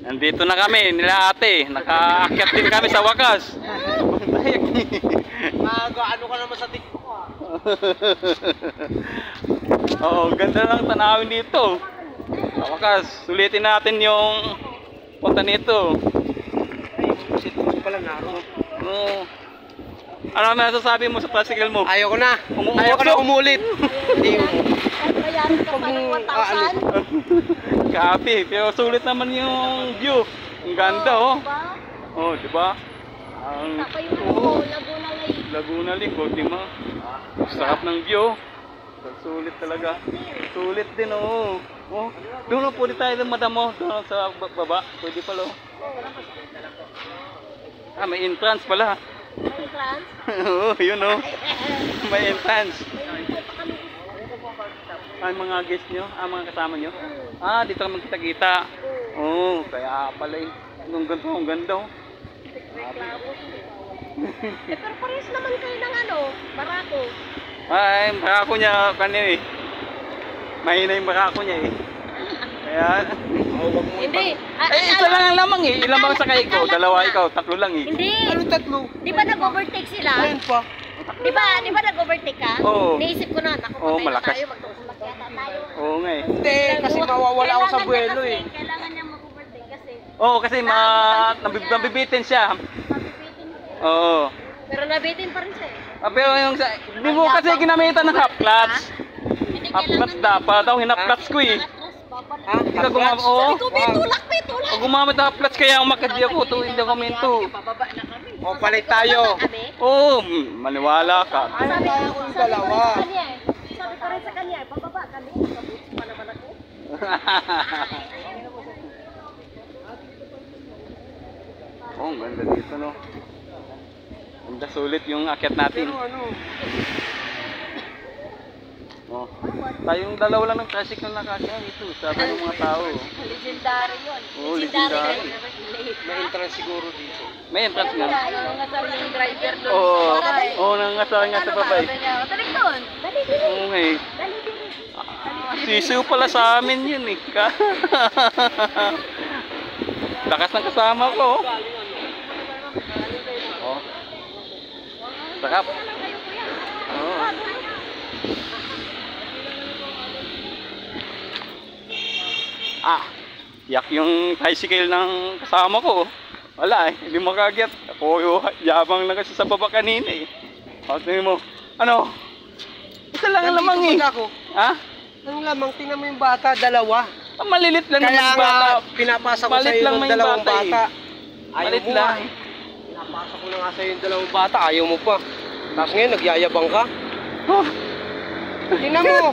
Nandito na kami, nila ate. Nakaakyat din kami sa wakas. Ano ka naman sa TikTok ah? Oo, ganda lang tanawin dito. Sa wakas, sulitin natin yung punta nito. Sit-sit pa lang na ako. Oo. Ano naman nasasabi mo sa tricycle mo? Ayoko na. Umuusok? Ayoko na umulit. Hindi Bayaran ka pa ng 1,000. Kapi, pero sulit naman yung view. Ang ganda oh. Diba? Oh, di ba? Ang Saka yung Laguna Lake. Laguna Lake, oh, di ba? Sarap ng view. Sulit talaga. Sulit din oh. Oh, doon po tayo ng madam mo, doon sa baba. Pwede pala oh. Ah, may entrance pala. May trans. Oo, yun oh. May entrance. Ay, mga guest nyo? Ah, mga kasama nyo? Ah, dito ka magkita-kita. Oo, kaya pala eh. Ang ganda, ang ganda oh. Pero parehas naman kayo ng barako. Ay, barako niya kanina eh. Mahina yung barako niya eh. Kaya... Hindi. Isa lang ang lamang eh. Ilan bang sakay ko? Dalawa ikaw, tatlo lang eh. Hindi. Ano tatlo? Di ba nag-overtake sila? Ayun pa. Di ba nag-overtake ka? Oo. Naisip ko na, naku, Oo, patay na malakas. tayo, magtusulak yata tayo. Oo nga eh. Hindi, kasi mawawala ako sa buwelo eh. Kailangan niya mag-overtake kasi Oo, kasi nabibitin siya. mabibitin siya. Oo. Pero nabitin pa rin siya eh. Ah, pero yung sa... Hindi mo kasi ginamitan ng half clutch. Hindi Half clutch dapat. Daw, hinap clutch ko eh. Ha? Hindi ka gumamit. Oo. Sabi ko, may tulak. Pag gumamit ng half clutch kaya umakad ako. Ito, hindi ako minto. Pababa na kami. O, palit tayo. Oo, maniwala ka. Ano tayo kung dalawa? Sabi ko rin sa kanya, pababa kami. Kabuti pa naman ako. Oh, ang ganda dito no. Ganda sulit yung akyat natin. Pero ano? Oh. Tayong dalawa lang ng tricycle na nakakaya dito. Sabi ng mga tao. Legendary yun. Oo, legendary. May entrance siguro dito. May entrance nga. Nangasar yung driver doon. Oo. Oo, nangasara nga sa babay. Dali doon. Dali dili. Oo nga eh. Dali dili. Sisiw pala sa amin yun eh. Lakas ng kasama ko. Oh. Sarap. Oo. Ah, yak yung tricycle ng kasama ko. Wala eh, hindi makagyat. Ako yabang na kasi sa baba kanina eh. Tingnan mo, ano? Isa lang ang lamang eh. Ako. Ha? Ang lamang, tingnan mo yung bata, dalawa. Ah, malilit lang naman Kaya yung nga, bata. pinapasa ko Malit sa'yo lang yung may dalawang bata eh. bata. Malit mo lang. nga eh. Pinapasa ko na nga sa'yo yung dalawang bata, ayaw mo pa. Tapos ngayon, nagyayabang ka. Oh. Tingnan mo.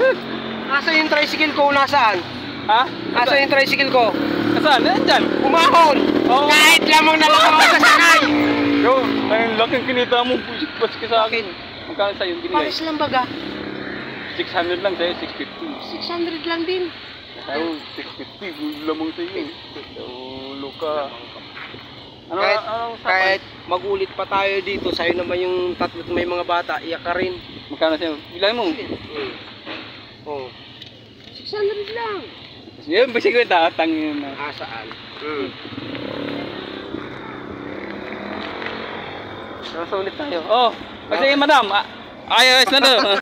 Nasa yung tricycle ko, nasaan? Ha? Nasa yung tricycle ko. Saan? Nandyan. Umahon! Oo. Kahit lamang na lang ako sasakay! Yo, ayun laking kinita mo. Pusit ka sa akin. Magkano sa'yo yung binigay? Paris lang baga. 600 lang sa'yo, 650. 600 lang din. Sa'yo, 650. Gulo lamang sa'yo. Ulo ka. Ano, anong usapan? Kahit magulit pa tayo dito, sa'yo naman yung tatlo't may mga bata, iyak ka rin. Magkano sa'yo? Bilangin mo. Oh. 600 lang. Yan, basi ko tatangin na. Saan? So, ulit tayo. Oh, kasi madam, ayos na to.